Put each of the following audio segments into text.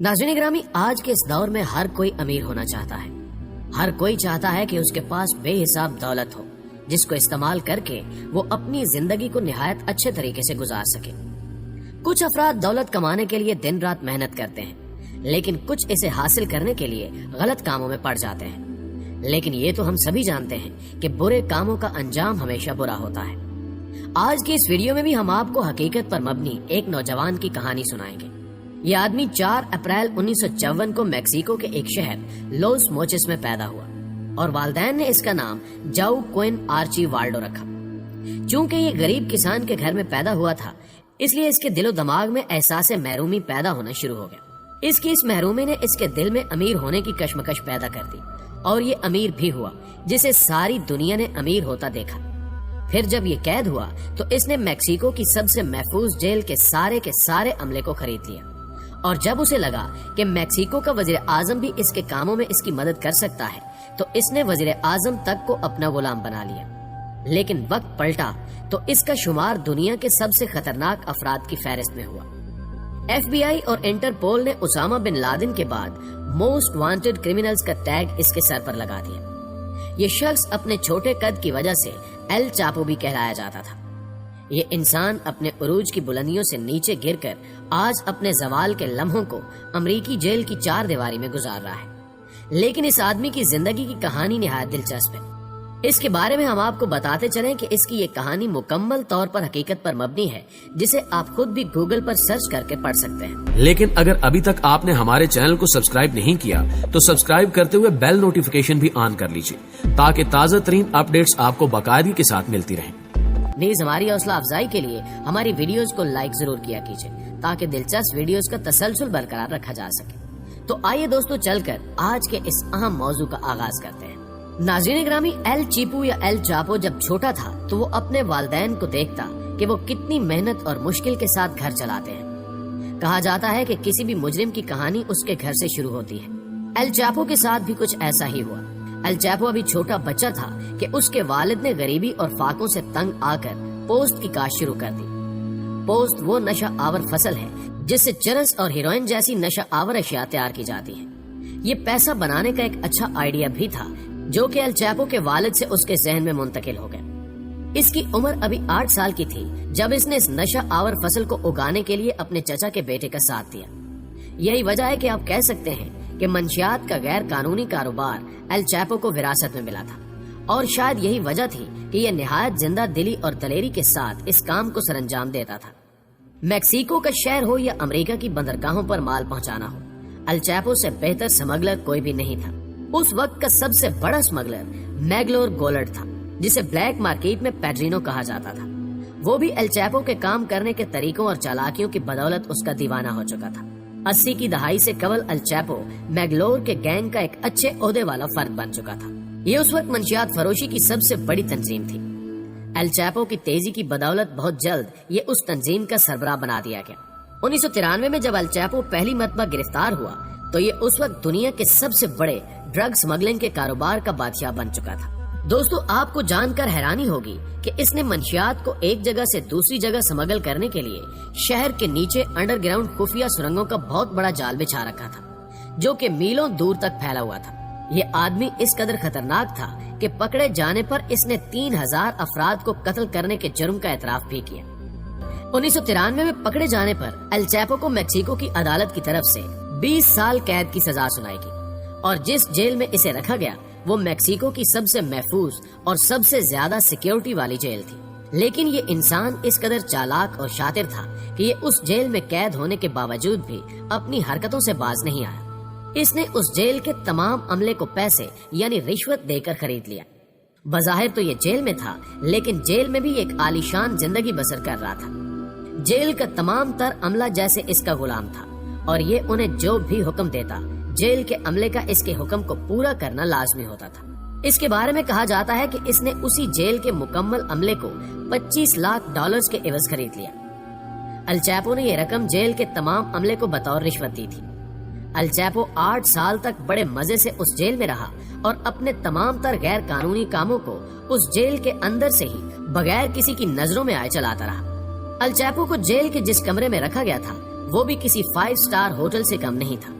नाज़रीन ग्रामी, आज के इस दौर में हर कोई अमीर होना चाहता है। हर कोई चाहता है कि उसके पास बेहिसाब दौलत हो, जिसको इस्तेमाल करके वो अपनी जिंदगी को निहायत अच्छे तरीके से गुजार सके। कुछ अफराद दौलत कमाने के लिए दिन रात मेहनत करते हैं, लेकिन कुछ इसे हासिल करने के लिए गलत कामों में पड़ जाते हैं। लेकिन ये तो हम सभी जानते हैं कि बुरे कामों का अंजाम हमेशा बुरा होता है। आज की इस वीडियो में भी हम आपको हकीकत पर मबनी एक नौजवान की कहानी सुनाएंगे। ये आदमी 4 अप्रैल 1954 को मैक्सिको के एक शहर लोस मोचेस में पैदा हुआ और वालिदैन ने इसका नाम जाऊ क्विन आर्ची वाल्डो रखा। चूंकि ये गरीब किसान के घर में पैदा हुआ था, इसलिए इसके दिलो दिमाग में एहसास महरूमी पैदा होना शुरू हो गया। इसकी इस महरूमी ने इसके दिल में अमीर होने की कश्मकश पैदा कर दी और ये अमीर भी हुआ, जिसे सारी दुनिया ने अमीर होता देखा। फिर जब ये कैद हुआ तो इसने मैक्सिको की सबसे महफूज जेल के सारे अमले को खरीद लिया और जब उसे लगा कि मैक्सिको का वजीर आजम भी इसके कामों में इसकी मदद कर सकता है, तो इसने वजीर आजम तक को अपना गुलाम बना लिया। लेकिन वक्त पलटा तो इसका शुमार दुनिया के सबसे खतरनाक अफराद की फहरिस्त में हुआ। FBI और इंटरपोल ने उसामा बिन लादेन के बाद मोस्ट वांटेड क्रिमिनल्स का टैग इसके सर पर लगा दिया। ये शख्स अपने छोटे कद की वजह से एल चापो भी कहलाया जाता था। ये इंसान अपने उरूज की बुलंदियों से नीचे गिरकर आज अपने जवाल के लम्हों को अमरीकी जेल की 4 दीवारी में गुजार रहा है। लेकिन इस आदमी की जिंदगी की कहानी निहायत दिलचस्प है। इसके बारे में हम आपको बताते चलें कि इसकी ये कहानी मुकम्मल तौर पर हकीकत पर मबनी है, जिसे आप खुद भी गूगल पर सर्च करके पढ़ सकते हैं। लेकिन अगर अभी तक आपने हमारे चैनल को सब्सक्राइब नहीं किया तो सब्सक्राइब करते हुए बेल नोटिफिकेशन भी ऑन कर लीजिए, ताकि ताज़ा तरीन अपडेट्स आपको बाकायदगी के साथ मिलती रहें। प्लीज हमारी हौसला अफजाई के लिए हमारी वीडियोस को लाइक जरूर किया कीजिए, ताकि दिलचस्प वीडियोस का तसलसल बरकरार रखा जा सके। तो आइए दोस्तों, चलकर आज के इस अहम मौजू का आगाज करते हैं। नाज़रीन ग्रामी, एल चीपू या एल चापो जब छोटा था तो वो अपने वालिदैन को देखता कि वो कितनी मेहनत और मुश्किल के साथ घर चलाते हैं। कहा जाता है कि किसी भी मुजरिम की कहानी उसके घर से शुरू होती है। एल चापो के साथ भी कुछ ऐसा ही हुआ। एल चापो अभी छोटा बच्चा था कि उसके वालिद ने गरीबी और फाकों से तंग आकर पोस्त की काश्त शुरू कर दी। पोस्त वो नशा आवर फसल है जिससे चरस और हीरोइन जैसी नशा आवर अशिया तैयार की जाती है। ये पैसा बनाने का एक अच्छा आइडिया भी था, जो कि एल चापो के वालिद से उसके जहन में मुंतकिल हो गया। इसकी उम्र अभी 8 साल की थी जब इसने इस नशा आवर फसल को उगाने के लिए अपने चचा के बेटे का साथ दिया। यही वजह है कि आप कह सकते हैं कि मंशियात का गैर कानूनी कारोबार एल चापो को विरासत में मिला था, और शायद यही वजह थी कि यह निहायत जिंदा दिली और दलेरी के साथ इस काम को सरंजाम देता था। मैक्सिको का शहर हो या अमेरिका की बंदरगाहों पर माल पहुंचाना हो, एल चापो से बेहतर स्मगलर कोई भी नहीं था। उस वक्त का सबसे बड़ा स्मगलर मैग्लोर गोलर्ड था, जिसे ब्लैक मार्केट में पैड्रिनो कहा जाता था। वो भी एल चापो के काम करने के तरीकों और चालाकियों की बदौलत उसका दीवाना हो चुका था। 80 की दहाई से कबल एल चापो मैग्लोर के गैंग का एक अच्छे ओहदे वाला फर्द बन चुका था। ये उस वक्त मंशियात फरोशी की सबसे बड़ी तंजीम थी। एल चापो की तेजी की बदौलत बहुत जल्द ये उस तंजीम का सरबराह बना दिया गया। 1993 में जब एल चापो पहली मरतबा गिरफ्तार हुआ तो ये उस वक्त दुनिया के सबसे बड़े ड्रग स्मगलिंग के कारोबार का बादशाह बन चुका था। दोस्तों, आपको जानकर हैरानी होगी कि इसने मंशियात को एक जगह से दूसरी जगह स्मगल करने के लिए शहर के नीचे अंडरग्राउंड खुफिया सुरंगों का बहुत बड़ा जाल बिछा रखा था, जो कि मीलों दूर तक फैला हुआ था। ये आदमी इस कदर खतरनाक था कि पकड़े जाने पर इसने 3000 अफराद को कत्ल करने के जुर्म का एतराफ भी किया। 1993 में पकड़े जाने पर एल चापो को मैक्सिको की अदालत की तरफ से 20 साल कैद की सजा सुनाई गई, और जिस जेल में इसे रखा गया वो मैक्सिको की सबसे महफूज और सबसे ज्यादा सिक्योरिटी वाली जेल थी। लेकिन ये इंसान इस कदर चालाक और शातिर था कि ये उस जेल में कैद होने के बावजूद भी अपनी हरकतों से बाज नहीं आया। इसने उस जेल के तमाम अमले को पैसे यानी रिश्वत देकर खरीद लिया। बज़ाहिर तो ये जेल में था, लेकिन जेल में भी एक आलीशान जिंदगी बसर कर रहा था। जेल का तमाम तर अमला जैसे इसका गुलाम था, और ये उन्हें जो भी हुक्म देता, जेल के अमले का इसके हुक्म को पूरा करना लाजमी होता था। इसके बारे में कहा जाता है कि इसने उसी जेल के मुकम्मल अमले को $25 लाख के एवज खरीद लिया। एल चापो ने यह रकम जेल के तमाम अमले को बतौर रिश्वत दी थी। एल चापो 8 साल तक बड़े मजे से उस जेल में रहा और अपने तमाम तर गैर कानूनी कामों को उस जेल के अंदर से ही बगैर किसी की नजरों में आए चलाता रहा। एल चापो को जेल के जिस कमरे में रखा गया था वो भी किसी 5 स्टार होटल से कम नहीं था।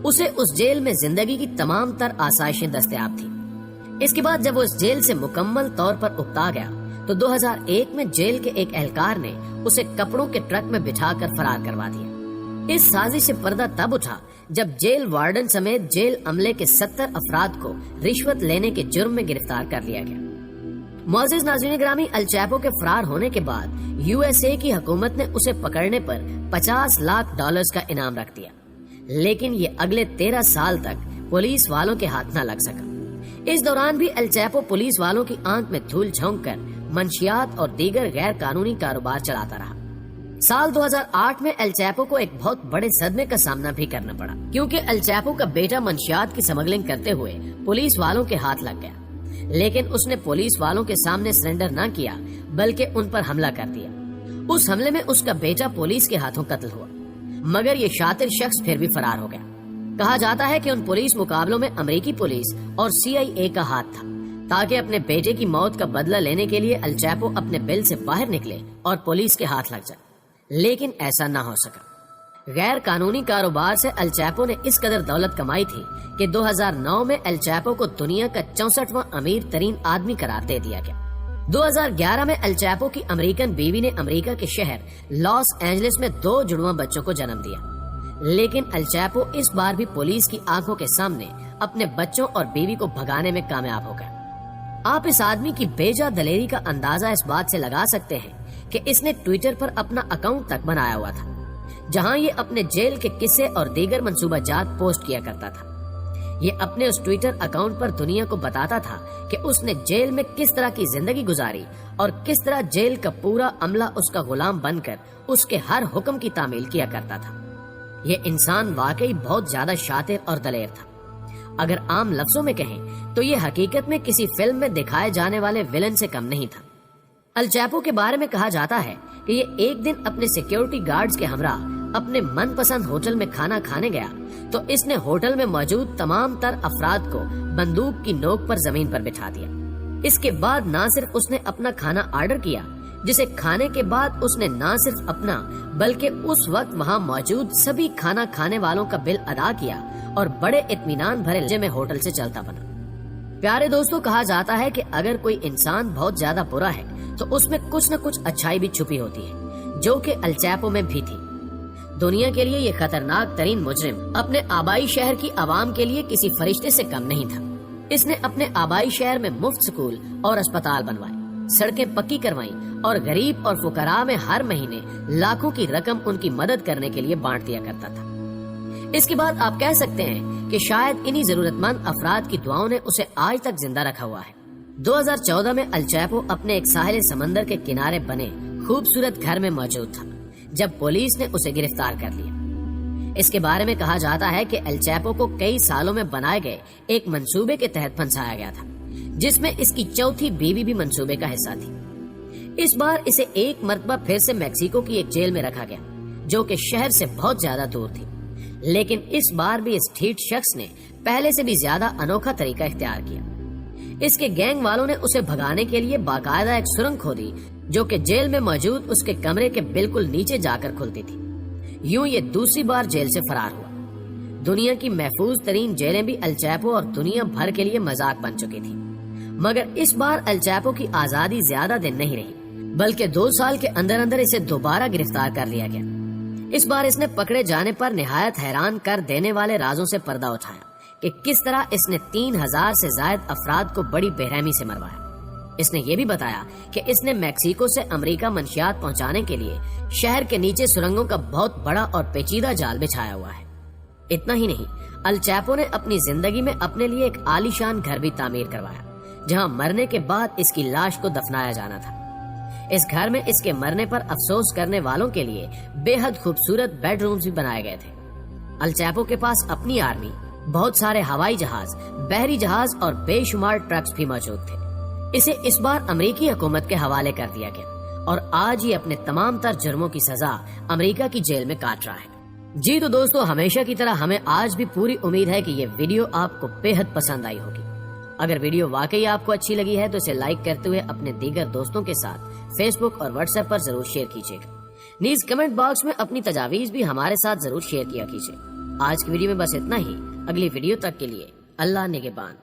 उसे उस जेल में जिंदगी की तमाम तर आसाइशें दस्तयाब थी। इसके बाद जब वो इस जेल से मुकम्मल तौर पर उकता गया तो 2001 में जेल के एक एहलकार ने उसे कपड़ों के ट्रक में बिठाकर फरार करवा दिया। इस साजिश से पर्दा तब उठा जब जेल वार्डन समेत जेल अमले के 70 अफराद को रिश्वत लेने के जुर्म में गिरफ्तार कर लिया गया। मोअज़्ज़िज़ नाज़रीन ग्रामी, अल चैपो के फरार होने के बाद यूएसए की हुकूमत ने उसे पकड़ने पर $50 लाख का इनाम रख दिया, लेकिन ये अगले 13 साल तक पुलिस वालों के हाथ न लग सका। इस दौरान भी अल चैपो पुलिस वालों की आंख में धूल झोंक कर मंशियात और दीगर गैर कानूनी कारोबार चलाता रहा। साल 2008 में अल चैपो को एक बहुत बड़े सदमे का सामना भी करना पड़ा, क्योंकि अल चैपो का बेटा मंशियात की स्मगलिंग करते हुए पुलिस वालों के हाथ लग गया। लेकिन उसने पुलिस वालों के सामने सरेंडर न किया, बल्कि उन पर हमला कर दिया। उस हमले में उसका बेटा पुलिस के हाथों कत्ल हुआ, मगर ये शातिर शख्स फिर भी फरार हो गया। कहा जाता है कि उन पुलिस मुकाबलों में अमेरिकी पुलिस और CIA का हाथ था, ताकि अपने बेटे की मौत का बदला लेने के लिए अल चैपो अपने बिल से बाहर निकले और पुलिस के हाथ लग जाए। लेकिन ऐसा न हो सका। गैर कानूनी कारोबार से अल चैपो ने इस कदर दौलत कमाई थी कि 2009 में अल चैपो को दुनिया का 64वां अमीर तरीन आदमी करार दे दिया गया। 2011 में अल चैपो की अमेरिकन बीवी ने अमेरिका के शहर लॉस एंजलिस में 2 जुड़वा बच्चों को जन्म दिया। लेकिन अल चैपो इस बार भी पुलिस की आंखों के सामने अपने बच्चों और बीवी को भगाने में कामयाब हो गया। आप इस आदमी की बेजा दलेरी का अंदाजा इस बात से लगा सकते हैं कि इसने ट्विटर पर अपना अकाउंट तक बनाया हुआ था, जहां ये अपने जेल के किस्से और दीगर मंसूबाजात पोस्ट किया करता था। ये अपने उस ट्विटर अकाउंट पर दुनिया को बताता था कि उसने जेल में किस तरह की जिंदगी गुजारी और किस तरह जेल का पूरा अमला उसका गुलाम बनकर उसके हर हुक्म की तामील किया करता था। ये इंसान वाकई बहुत ज्यादा शातिर और दलेर था। अगर आम लफ्जों में कहें तो ये हकीकत में किसी फिल्म में दिखाए जाने वाले विलन से कम नहीं था। अल चैपो के बारे में कहा जाता है कि ये एक दिन अपने सिक्योरिटी गार्ड्स के हमरा अपने मनपसंद होटल में खाना खाने गया तो इसने होटल में मौजूद तमाम तर अफराद को बंदूक की नोक पर जमीन पर बिठा दिया। इसके बाद न सिर्फ उसने अपना खाना ऑर्डर किया, जिसे खाने के बाद उसने न सिर्फ अपना बल्कि उस वक्त वहाँ मौजूद सभी खाना खाने वालों का बिल अदा किया और बड़े इत्मीनान भरे लहजे में होटल से चलता बना। प्यारे दोस्तों, कहा जाता है कि अगर कोई इंसान बहुत ज्यादा बुरा है तो उसमें कुछ न कुछ अच्छाई भी छुपी होती है, जो कि अल चैपो में भी थी। दुनिया के लिए ये खतरनाक तरीन मुजरिम अपने आबाई शहर की आवाम के लिए किसी फरिश्ते से कम नहीं था। इसने अपने आबाई शहर में मुफ्त स्कूल और अस्पताल बनवाए, सड़कें पक्की करवाई और गरीब और फुकरा में हर महीने लाखों की रकम उनकी मदद करने के लिए बांट दिया करता था। इसके बाद आप कह सकते हैं कि शायद इन्हीं जरूरतमंद अफराद की दुआओं ने उसे आज तक जिंदा रखा हुआ है। 2014 में अल चैपो अपने एक साहिल समंदर के किनारे बने खूबसूरत घर में मौजूद था जब पुलिस ने उसे गिरफ्तार कर लिया। इसके बारे में कहा जाता है कि अल चैपो को कई सालों में बनाए गए एक मंसूबे के तहत फंसाया गया था, जिसमें इसकी चौथी बीवी भी मंसूबे का हिस्सा थी। इस बार इसे एक मरतबा फिर से मैक्सिको की एक जेल में रखा गया, जो कि शहर से बहुत ज्यादा दूर थी। लेकिन इस बार भी इस ढीठ शख्स ने पहले से भी ज्यादा अनोखा तरीका इख्तियार किया। इसके गैंग वालों ने उसे भगाने के लिए बाकायदा एक सुरंग खोदी, जो कि जेल में मौजूद उसके कमरे के बिल्कुल नीचे जाकर खुलती थी। यूं ये दूसरी बार जेल से फरार हुआ। दुनिया की महफूज तरीन जेलें भी अल चैपो और दुनिया भर के लिए मजाक बन चुकी थी, मगर इस बार अल चैपो की आजादी ज्यादा दिन नहीं रही, बल्कि 2 साल के अंदर अंदर इसे दोबारा गिरफ्तार कर लिया गया। इस बार इसने पकड़े जाने पर निहायत हैरान कर देने वाले राजों से पर्दा उठाया कि किस तरह इसने 3000 से ज्यादा अफराद को बड़ी बेरहमी से मरवाया। इसने ये भी बताया कि इसने मैक्सिको से अमेरिका मंशियात पहुंचाने के लिए शहर के नीचे सुरंगों का बहुत बड़ा और पेचीदा जाल बिछाया हुआ है। इतना ही नहीं, अल चैपो ने अपनी जिंदगी में अपने लिए एक आलीशान घर भी तामीर करवाया, जहां मरने के बाद इसकी लाश को दफनाया जाना था। इस घर में इसके मरने पर अफसोस करने वालों के लिए बेहद खूबसूरत बेडरूम्स भी बनाए गए थे। अल चैपो के पास अपनी आर्मी, बहुत सारे हवाई जहाज, बहरी जहाज और बेशुमार ट्रक्स भी मौजूद थे। इसे इस बार अमेरिकी हुकूमत के हवाले कर दिया गया और आज ये अपने तमाम तर जुर्मों की सजा अमेरिका की जेल में काट रहा है। जी तो दोस्तों, हमेशा की तरह हमें आज भी पूरी उम्मीद है कि ये वीडियो आपको बेहद पसंद आई होगी। अगर वीडियो वाकई आपको अच्छी लगी है तो इसे लाइक करते हुए अपने दीगर दोस्तों के साथ फेसबुक और व्हाट्सएप पर जरूर शेयर कीजिएगा। نیز کمنٹ باکس میں اپنی تجاویز بھی ہمارے ساتھ ضرور شیئر کیا کیجیے۔ آج کی ویڈیو میں بس اتنا ہی، اگلی ویڈیو تک کے لیے اللہ نگہبان۔